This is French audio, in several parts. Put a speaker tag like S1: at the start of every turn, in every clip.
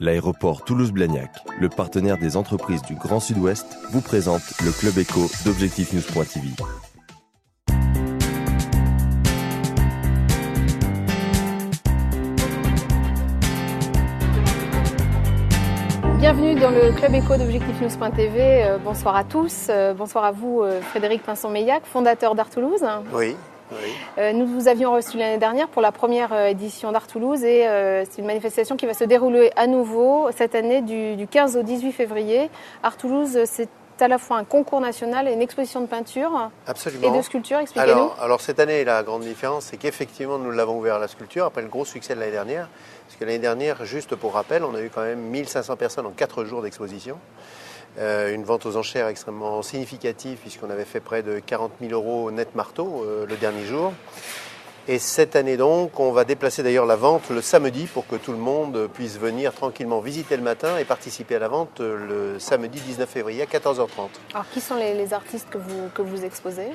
S1: L'aéroport Toulouse-Blagnac, le partenaire des entreprises du Grand Sud-Ouest, vous présente le Club Éco d'Objectif-News.tv.
S2: Bienvenue dans le Club Éco d'Objectif-News.tv. Bonsoir à tous. Bonsoir à vous, Frédéric Pinson-Meillac, fondateur d'Art Toulouse.
S3: Oui.
S2: Nous vous avions reçu l'année dernière pour la première édition d'Art Toulouse et c'est une manifestation qui va se dérouler à nouveau cette année du 15 au 18 février. Art Toulouse, c'est à la fois un concours national et une exposition de peinture.
S3: Absolument.
S2: Et de sculpture. Expliquez-nous.
S3: Alors cette année, la grande différence, c'est qu'effectivement, nous l'avons ouvert à la sculpture après le gros succès de l'année dernière. Parce que l'année dernière, juste pour rappel, on a eu quand même 1500 personnes en 4 jours d'exposition. Une vente aux enchères extrêmement significative puisqu'on avait fait près de 40 000 € net marteau le dernier jour. Et cette année donc, on va déplacer d'ailleurs la vente le samedi pour que tout le monde puisse venir tranquillement visiter le matin et participer à la vente le samedi 19 février à 14h30.
S2: Alors qui sont les artistes que vous exposez ?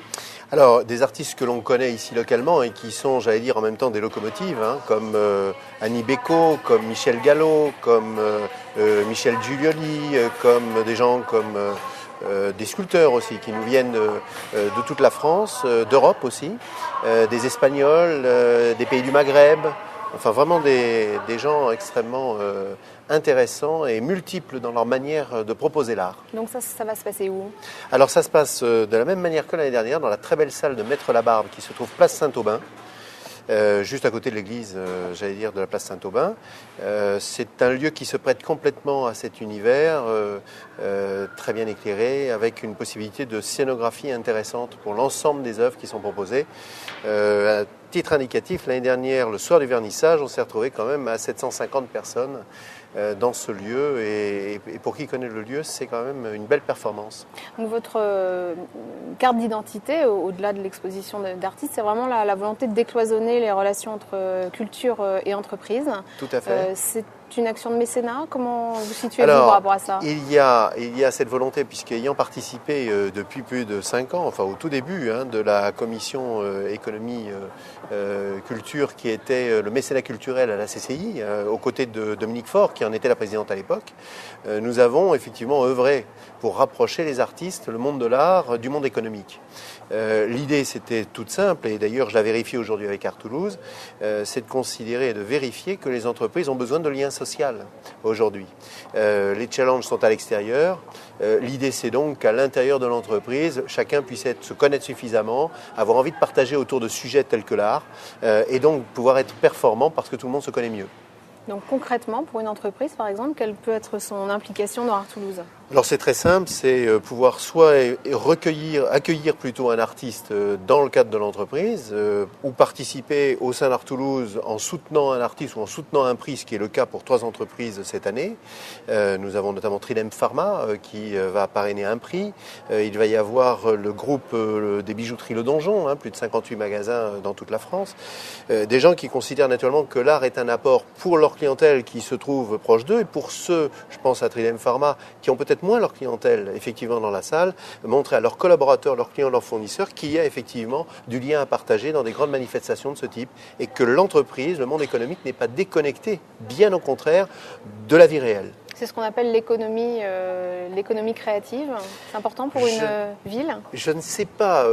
S3: Alors des artistes que l'on connaît ici localement et qui sont, j'allais dire, en même temps des locomotives, comme Annie Bécaud, comme Michel Gallo, comme Michel Giulioli, comme des gens comme... des sculpteurs aussi qui nous viennent de toute la France, d'Europe aussi, des Espagnols, des pays du Maghreb, enfin vraiment des gens extrêmement intéressants et multiples dans leur manière de proposer l'art.
S2: Donc ça va se passer où ?
S3: Alors ça se passe de la même manière que l'année dernière dans la très belle salle de Maître Labarbe qui se trouve place Saint-Aubin. Juste à côté de l'église, j'allais dire, de la place Saint-Aubin. C'est un lieu qui se prête complètement à cet univers, très bien éclairé, avec une possibilité de scénographie intéressante pour l'ensemble des œuvres qui sont proposées. À titre indicatif, l'année dernière, le soir du vernissage, on s'est retrouvé quand même à 750 personnes dans ce lieu et pour qui connaît le lieu, c'est quand même une belle performance.
S2: Donc votre carte d'identité, au-delà de l'exposition d'artistes, c'est vraiment la volonté de décloisonner les relations entre culture et entreprise.
S3: Tout à fait.
S2: C'est une action de mécénat. Comment vous situez-vous par rapport à ça ?
S3: Il y a cette volonté, puisqu'ayant participé depuis plus de 5 ans, enfin au tout début de la commission économie culture qui était le mécénat culturel à la CCI, aux côtés de Dominique Faure, qui en était la présidente à l'époque, nous avons effectivement œuvré pour rapprocher les artistes, le monde de l'art, du monde économique. L'idée, c'était toute simple, et d'ailleurs je la vérifie aujourd'hui avec Art Toulouse, c'est de considérer et de vérifier que les entreprises ont besoin de liens sociaux aujourd'hui. Les challenges sont à l'extérieur. L'idée, c'est donc qu'à l'intérieur de l'entreprise, chacun puisse se connaître suffisamment, avoir envie de partager autour de sujets tels que l'art, et donc pouvoir être performant parce que tout le monde se connaît mieux.
S2: Donc concrètement, pour une entreprise, par exemple, quelle peut être son implication dans Art Toulouse ?
S3: Alors c'est très simple, c'est pouvoir soit accueillir plutôt un artiste dans le cadre de l'entreprise ou participer au sein d'Art Toulouse en soutenant un artiste ou en soutenant un prix, ce qui est le cas pour 3 entreprises cette année. Nous avons notamment Tridem Pharma qui va parrainer un prix. Il va y avoir le groupe des bijouteries Le Donjon, plus de 58 magasins dans toute la France. Des gens qui considèrent naturellement que l'art est un apport pour leur clientèle qui se trouve proche d'eux et pour ceux, je pense à Tridem Pharma, qui ont peut-être moins leur clientèle effectivement dans la salle, montrer à leurs collaborateurs, leurs clients, leurs fournisseurs qu'il y a effectivement du lien à partager dans des grandes manifestations de ce type et que l'entreprise, le monde économique n'est pas déconnecté, bien au contraire, de la vie réelle.
S2: C'est ce qu'on appelle l'économie créative. C'est important pour une ville ?
S3: Je ne sais pas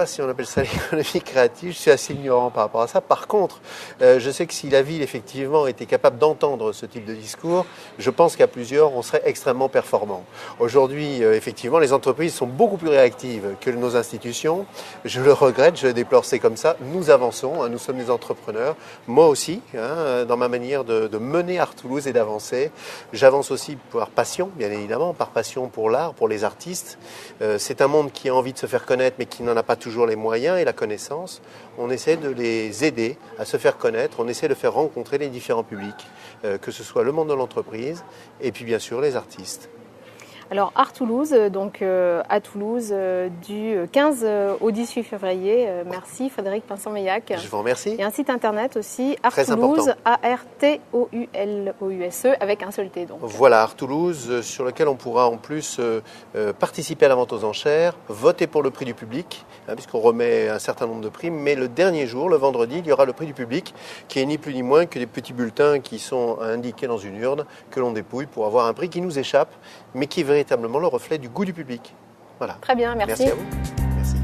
S3: si on appelle ça l'économie créative. Je suis assez ignorant par rapport à ça. Par contre, je sais que si la ville effectivement était capable d'entendre ce type de discours, je pense qu'à plusieurs, on serait extrêmement performant. Aujourd'hui, effectivement, les entreprises sont beaucoup plus réactives que nos institutions. Je le regrette, je le déplore, c'est comme ça. Nous avançons, nous sommes des entrepreneurs. Moi aussi, dans ma manière de mener Art Toulouse et d'avancer. J'avance aussi par passion, bien évidemment, par passion pour l'art, pour les artistes. C'est un monde qui a envie de se faire connaître, mais qui n'en a pas toujours les moyens et la connaissance. On essaie de les aider à se faire connaître, on essaie de faire rencontrer les différents publics, que ce soit le monde de l'entreprise et puis bien sûr les artistes.
S2: Alors Art Toulouse, donc à Toulouse du 15 au 18 février. Merci Frédéric Pinson-Meillac.
S3: Je vous remercie.
S2: Et un site internet aussi, Art
S3: Très
S2: Toulouse,
S3: important.
S2: ARTOULOUSE avec un seul T. Donc.
S3: Voilà, Art Toulouse, sur lequel on pourra en plus participer à la vente aux enchères, voter pour le prix du public, puisqu'on remet un certain nombre de prix, mais le dernier jour, le vendredi, il y aura le prix du public, qui est ni plus ni moins que des petits bulletins qui sont indiqués dans une urne, que l'on dépouille pour avoir un prix qui nous échappe, mais qui est véritablement le reflet du goût du public. Voilà.
S2: Très bien, merci.
S3: Merci à vous. Merci.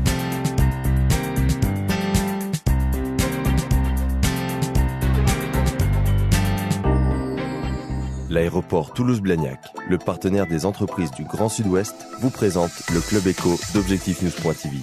S1: L'aéroport Toulouse-Blagnac, le partenaire des entreprises du Grand Sud-Ouest, vous présente le Club Éco d'Objectif News.tv.